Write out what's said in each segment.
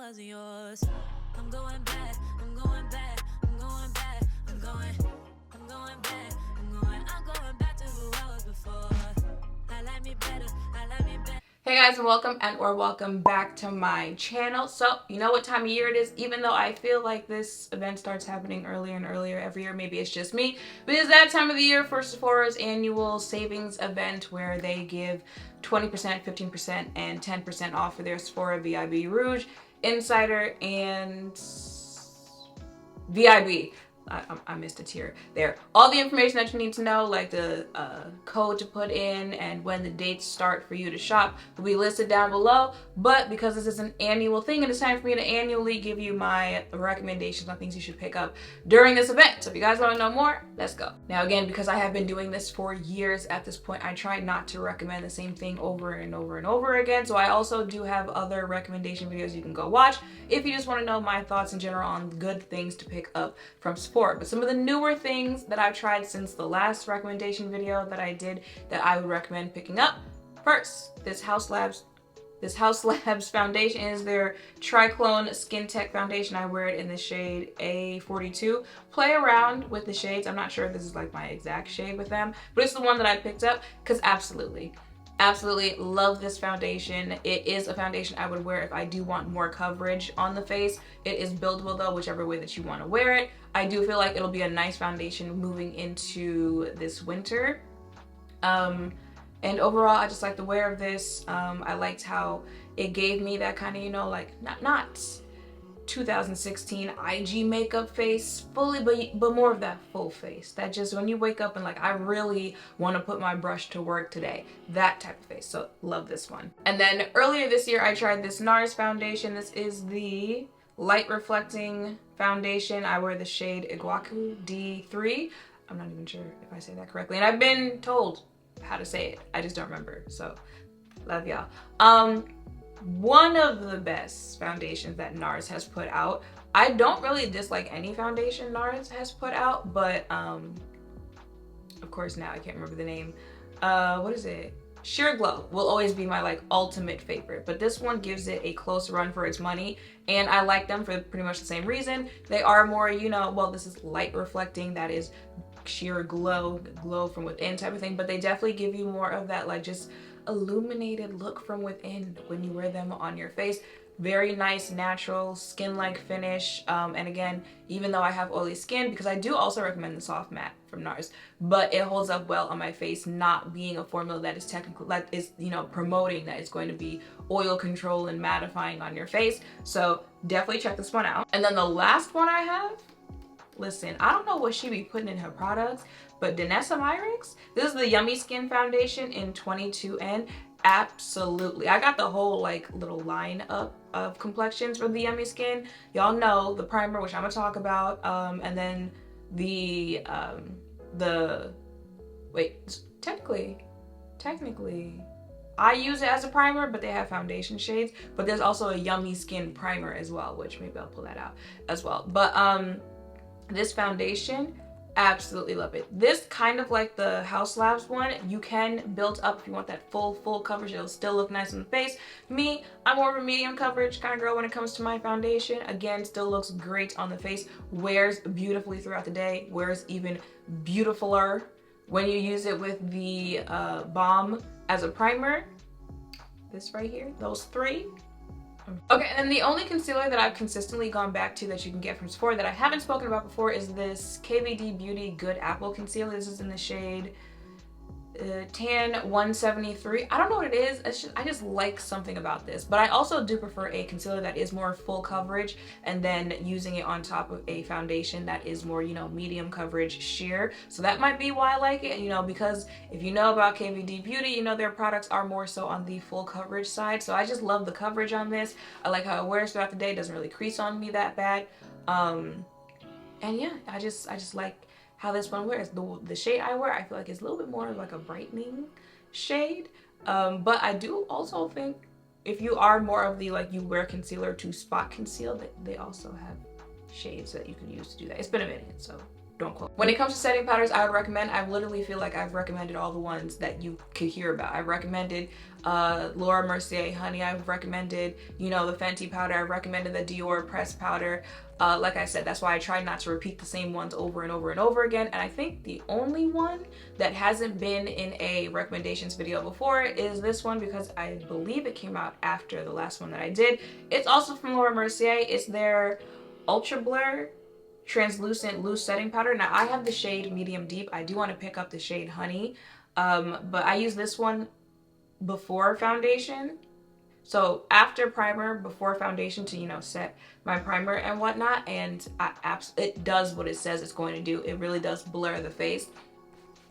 wasn't yours. I'm going back, I'm going back, I'm going back, I'm going back, I'm going back to who I was before. I like me better, I like me better. Hey guys, and welcome back to my channel. So you know what time of year it is, even though I feel like this event starts happening earlier and earlier every year. Maybe it's just me, but it's that time of the year for Sephora's annual savings event where they give 20%, 15%, and 10% off for their Sephora VIB Rouge, Insider, and VIB. I missed a tier there. All the information that you need to know, like the code to put in and when the dates start for you to shop, will be listed down below. But because this is an annual thing, and it's time for me to annually give you my recommendations on things you should pick up during this event. So if you guys want to know more, let's go. Now again, because I have been doing this for years at this point, I try not to recommend the same thing over and over and over again. So I also do have other recommendation videos you can go watch if you just want to know my thoughts in general on good things to pick up from Sephora. But some of the newer things that I've tried since the last recommendation video that I did that I would recommend picking up. First, this Haus Labs foundation is their Triclone Skin Tech foundation. I wear it in the shade A42. Play around with the shades. I'm not sure if this is like my exact shade with them, but it's the one that I picked up because absolutely love this foundation. It is a foundation I would wear if I do want more coverage on the face. It is buildable though, whichever way that you want to wear it. I do feel like it'll be a nice foundation moving into this winter. And overall, I just like the wear of this. I liked how it gave me that kind of, you know, like not 2016 IG makeup face fully, but more of that full face. That just when you wake up and like, I really want to put my brush to work today. That type of face. So love this one. And then earlier this year, I tried this NARS foundation. This is the light reflecting foundation. I wear the shade Iguaku D3. I'm not even sure if I say that correctly. And I've been told how to say it. I just don't remember. So love y'all. One of the best foundations that NARS has put out. I don't really dislike any foundation NARS has put out, but of course now I can't remember the name. What is it? Sheer Glow will always be my like ultimate favorite, but this one gives it a close run for its money, and I like them for pretty much the same reason. They are more, you know, well, this is light reflecting, that is sheer glow from within type of thing, but they definitely give you more of that like just illuminated look from within when you wear them on your face. Very nice natural skin-like finish, and again, even though I have oily skin, because I do also recommend the soft matte from NARS, but it holds up well on my face, not being a formula that is technical, that is, you know, promoting that it's going to be oil control and mattifying on your face. So definitely check this one out. And then the last one I have, listen, I don't know what she be putting in her products, but Danessa Myricks, this is the Yummy Skin Foundation in 22N. Absolutely. I got the whole like little line up of complexions for the Yummy Skin. Y'all know the primer, which I'm gonna talk about, and then the wait, technically, I use it as a primer, but they have foundation shades, but there's also a Yummy Skin primer as well, which maybe I'll pull that out as well. But this foundation, absolutely love it. This kind of like the Haus Labs one, you can build up if you want that full coverage. It'll still look nice on the face. Me, I'm more of a medium coverage kind of girl when it comes to my foundation. Again, still looks great on the face, wears beautifully throughout the day, wears even beautifuler when you use it with the Balm as a primer. This right here, those three. Okay, and then the only concealer that I've consistently gone back to that you can get from Sephora that I haven't spoken about before is this KVD Beauty Good Apple Concealer. This is in the shade Tan 173. I don't know what it is. I just like something about this. But I also do prefer a concealer that is more full coverage, and then using it on top of a foundation that is more, you know, medium coverage sheer. So that might be why I like it, you know, because if you know about KVD Beauty, you know their products are more so on the full coverage side. So I just love the coverage on this. I like how it wears throughout the day. It doesn't really crease on me that bad. And yeah, I just like how this one wears. The shade I wear, I feel like it's a little bit more of like a brightening shade. But I do also think if you are more of the like you wear concealer to spot conceal, they also have shades that you can use to do that. It's been a minute, so don't quote. When it comes to setting powders, I would recommend, I literally feel like I've recommended all the ones that you could hear about. I've recommended Laura Mercier honey, I've recommended, you know, the Fenty powder, I've recommended the Dior pressed powder. Like I said, that's why I try not to repeat the same ones over and over and over again. And I think the only one that hasn't been in a recommendations video before is this one, because I believe it came out after the last one that I did. It's also from Laura Mercier. It's their Ultra Blur translucent loose setting powder. Now I have the shade medium deep. I do want to pick up the shade honey, but I use this one before foundation. So after primer, before foundation, to, you know, set my primer and whatnot, and it does what it says it's going to do. It really does blur the face.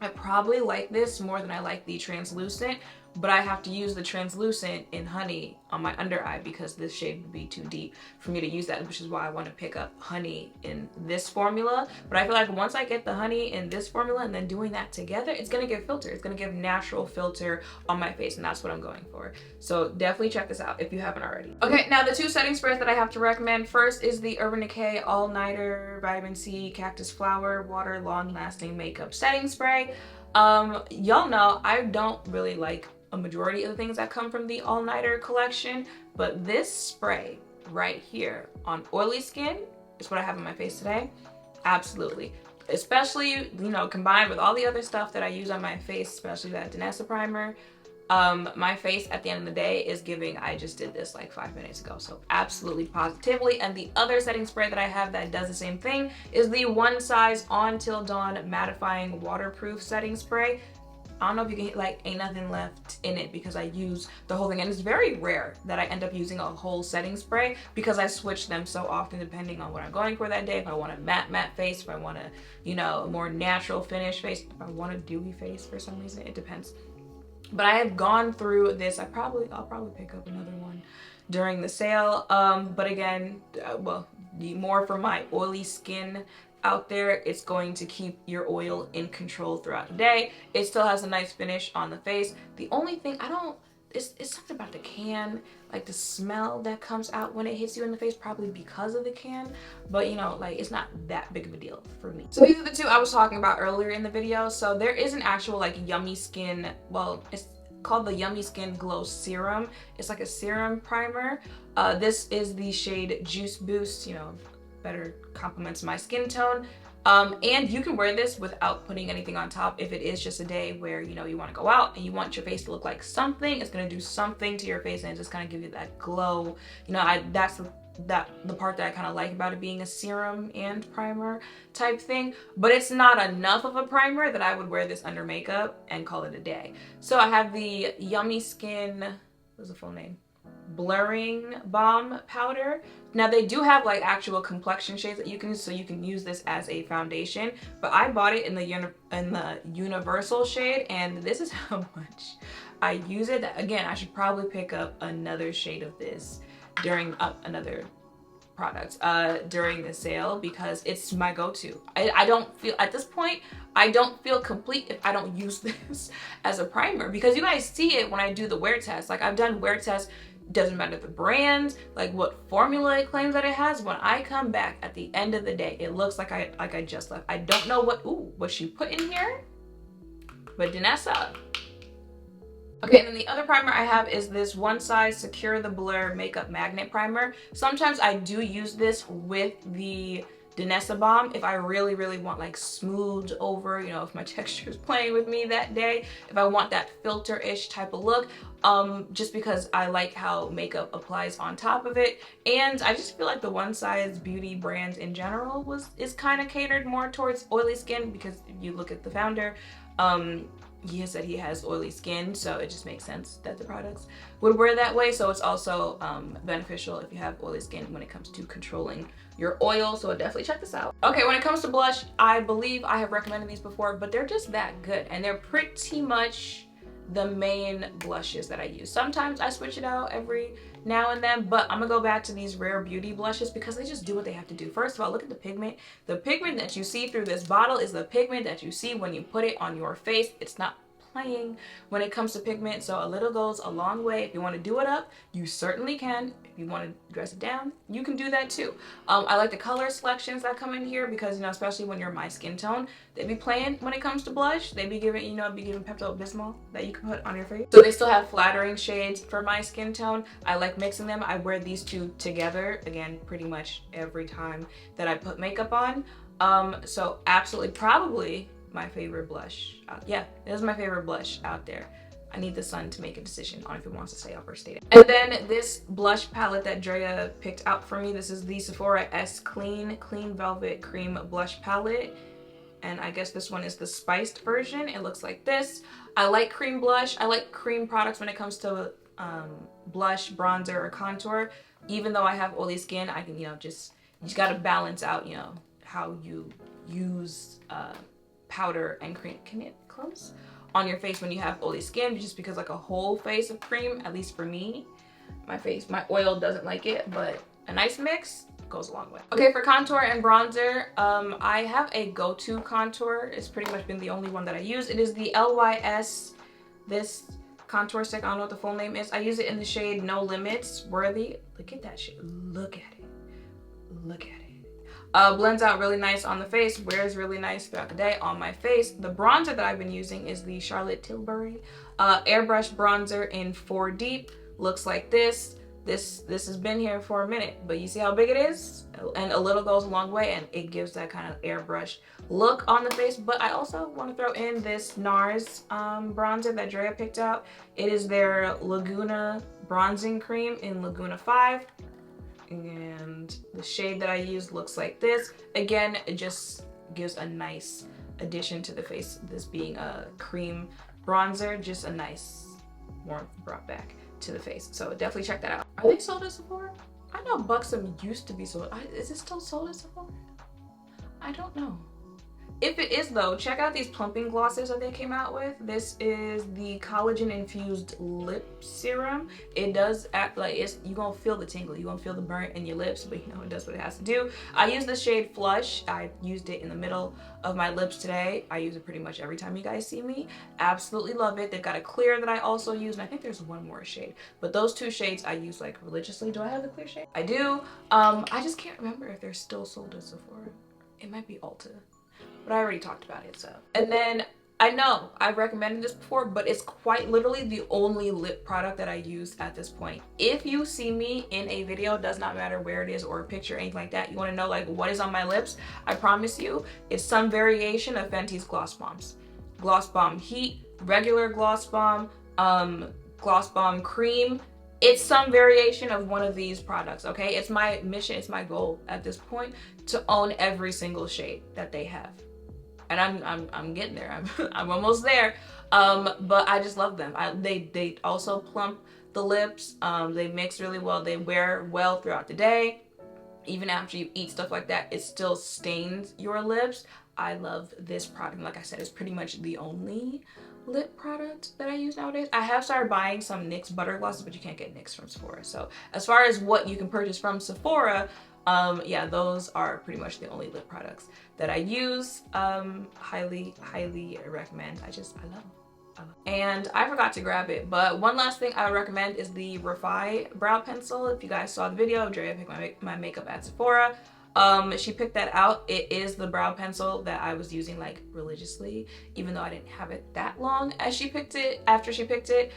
I probably like this more than I like the translucent, but I have to use the translucent in honey on my under eye because this shade would be too deep for me to use that, which is why I want to pick up honey in this formula. But I feel like once I get the honey in this formula and then doing that together, it's going to give filter. It's going to give natural filter on my face, and that's what I'm going for. So definitely check this out if you haven't already. Okay, now the two setting sprays that I have to recommend. First is the Urban Decay All Nighter Vitamin C Cactus Flower Water Long Lasting Makeup Setting Spray. Y'all know I don't really like a majority of the things that come from the All Nighter collection, but this spray right here on oily skin is what I have on my face today. Absolutely. Especially, you know, combined with all the other stuff that I use on my face, especially that Danessa primer. My face at the end of the day is giving, I just did this like 5 minutes ago. So absolutely, positively. And the other setting spray that I have that does the same thing is the One Size On Till Dawn Mattifying Waterproof Setting Spray. I don't know if you can, like, ain't nothing left in it because I use the whole thing, and it's very rare that I end up using a whole setting spray because I switch them so often depending on what I'm going for that day. If I want a matte face, if I want a, you know, a more natural finish face, if I want a dewy face for some reason, it depends. But I have gone through this. I'll probably pick up another one during the sale. But again, well, more for my oily skin out there, it's going to keep your oil in control throughout the day. It still has a nice finish on the face. The only thing it's something about the can, like the smell that comes out when it hits you in the face, probably because of the can, but you know, like, it's not that big of a deal for me. So these are the two I was talking about earlier in the video. So there is an actual, like, Yummy Skin, well, it's called the Yummy Skin Glow Serum. It's like a serum primer. This is the shade Juice Boost, you know, better complements my skin tone. And you can wear this without putting anything on top if it is just a day where, you know, you want to go out and you want your face to look like something. It's going to do something to your face and it's just going to give you that glow. You know, that's the part that I kind of like about it being a serum and primer type thing, but it's not enough of a primer that I would wear this under makeup and call it a day. So I have the Yummy Skin, what's the full name? Blurring Balm powder. Now they do have like actual complexion shades that you can use, so you can use this as a foundation, but I bought it in the universal shade, and this is how much I use it. Again, I should probably pick up another shade of this during another product during the sale because it's my go-to. I don't feel, at this point, I don't feel complete if I don't use this as a primer, because you guys see it when I do the wear test. Like, I've done wear tests, doesn't matter the brand, like what formula it claims that it has. When I come back at the end of the day, it looks like I just left. I don't know what she put in here, but Danessa. Okay, and then the other primer I have is this One Size Secure the Blur Makeup Magnet Primer. Sometimes I do use this with the Danessa Balm if I really, really want like smoothed over, you know, if my texture is playing with me that day, if I want that filter-ish type of look, just because I like how makeup applies on top of it. And I just feel like the One Size beauty brand in general is kind of catered more towards oily skin, because if you look at the founder, he said he has oily skin, so it just makes sense that the products would wear that way. So it's also beneficial if you have oily skin when it comes to controlling your oil, so definitely check this out. Okay, when it comes to blush, I believe I have recommended these before, but they're just that good, and they're pretty much the main blushes that I use. Sometimes I switch it out every now and then, but I'm gonna go back to these Rare Beauty blushes because they just do what they have to do. First of all, look at the pigment. The pigment that you see through this bottle is the pigment that you see when you put it on your face. It's not playing when it comes to pigment, so a little goes a long way. If you want to do it up, you certainly can. If you want to dress it down, you can do that too. I like the color selections that come in here because, you know, especially when you're my skin tone, they be playing when it comes to blush. They be giving, you know, Pepto-Bismol that you can put on your face. So they still have flattering shades for my skin tone. I like mixing them. I wear these two together, again, pretty much every time that I put makeup on. So absolutely, probably my favorite blush. Yeah, it is my favorite blush out there. I need the sun to make a decision on if it wants to stay up or stay down. And then this blush palette that Drea picked out for me. This is the Sephora S Clean Velvet Cream Blush Palette. And I guess this one is the spiced version. It looks like this. I like cream blush. I like cream products when it comes to blush, bronzer, or contour. Even though I have oily skin, I can, you know, you just gotta balance out, you know, how you use powder and cream. Can it close? On your face when you have oily skin, just because like a whole face of cream, at least for me, my oil doesn't like it, but a nice mix goes a long way. Okay, for contour and bronzer, I have a go-to contour. It's pretty much been the only one that I use. It is the LYS, this contour stick. I don't know what the full name is. I use it in the shade No Limits Worthy. Look at that shit. Look at it. Look at it. Blends out really nice on the face, wears really nice throughout the day on my face. The bronzer that I've been using is the Charlotte Tilbury airbrush bronzer in 4 Deep. Looks like this. This has been here for a minute, but you see how big it is? And a little goes a long way, and it gives that kind of airbrush look on the face. But I also want to throw in this NARS bronzer that Drea picked out. It is their Laguna bronzing cream in Laguna 5. And the shade that I use looks like this. Again, it just gives a nice addition to the face. This being a cream bronzer, just a nice warmth brought back to the face. So definitely check that out. Are they sold at Sephora? I know Buxom used to be sold. Is it still sold at Sephora? I don't know. If it is though, check out these plumping glosses that they came out with. This is the collagen infused lip serum. It does act like you're gonna feel the tingle, you're gonna feel the burn in your lips, but you know, it does what it has to do. I use the shade Flush. I used it in the middle of my lips today. I use it pretty much every time you guys see me. Absolutely love it. They've got a clear that I also use, and I think there's one more shade, but those 2 shades I use like religiously. Do I have the clear shade? I do. I just can't remember if they're still sold at Sephora. It might be Ulta, but I already talked about it, so. And then, I know I've recommended this before, but it's quite literally the only lip product that I use at this point. If you see me in a video, does not matter where it is or a picture or anything like that, you wanna know like what is on my lips, I promise you, it's some variation of Fenty's Gloss Bombs. Gloss Bomb Heat, regular Gloss Bomb, Gloss Bomb Cream. It's some variation of one of these products, okay? It's my mission, it's my goal at this point to own every single shade that they have. And I'm getting there. I'm almost there. But I just love them. They also plump the lips. They mix really well. They wear well throughout the day. Even after you eat stuff like that, it still stains your lips. I love this product. Like I said, it's pretty much the only lip product that I use nowadays. I have started buying some NYX butter glosses, but you can't get NYX from Sephora. So as far as what you can purchase from Sephora, yeah, those are pretty much the only lip products that I use. Highly recommend. I love them. And I forgot to grab it, but one last thing I would recommend is the Refi brow pencil. If you guys saw the video, Drea picked my makeup at Sephora. She picked that out. It is the brow pencil that I was using like religiously, even though I didn't have it that long as she picked it, after she picked it,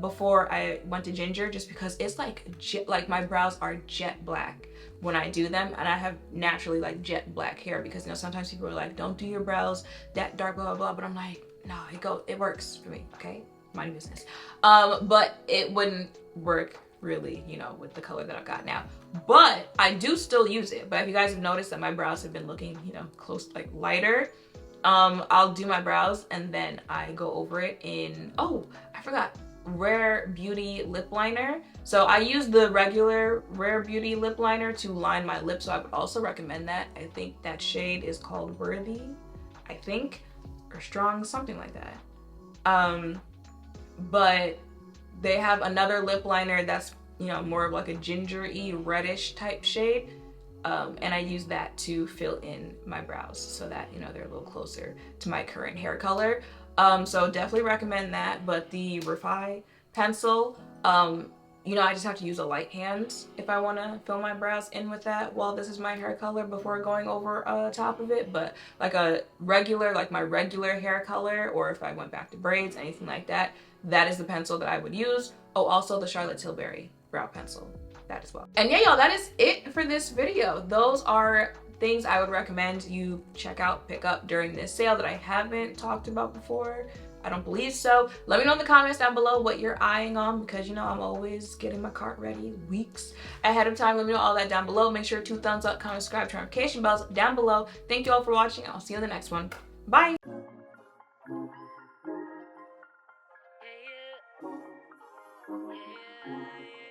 before I went to ginger, just because it's like my brows are jet black when I do them, and I have naturally like jet black hair because, you know, sometimes people are like, don't do your brows that dark, blah, blah, blah, but I'm like, no, it works for me, okay? Mind your business. But it wouldn't work really, you know, with the color that I've got now. But I do still use it. But if you guys have noticed that my brows have been looking, you know, close, like lighter, I'll do my brows and then I go over it in, oh, I forgot, Rare Beauty lip liner. So I use the regular Rare Beauty lip liner to line my lips, so I would also recommend that. I think that shade is called Worthy, I think, or Strong, something like that. But they have another lip liner that's, you know, more of like a ginger-y reddish type shade, and I use that to fill in my brows so that, you know, they're a little closer to my current hair color. So definitely recommend that. But the Refi pencil, you know, I just have to use a light hand if I want to fill my brows in with that while this is my hair color before going over top of it. But like a regular, like my regular hair color, or if I went back to braids, anything like that, that is the pencil that I would use. Oh, also the Charlotte Tilbury brow pencil, that as well. And yeah, y'all, that is it for this video. Those are things I would recommend you check out, pick up during this sale that I haven't talked about before. I don't believe so. Let me know in the comments down below what you're eyeing on, because you know I'm always getting my cart ready weeks ahead of time. Let me know all that down below. Make sure to thumbs up, comment, subscribe, turn notification bells down below. Thank you all for watching. I'll see you in the next one. Bye. Yeah, yeah. Yeah, yeah.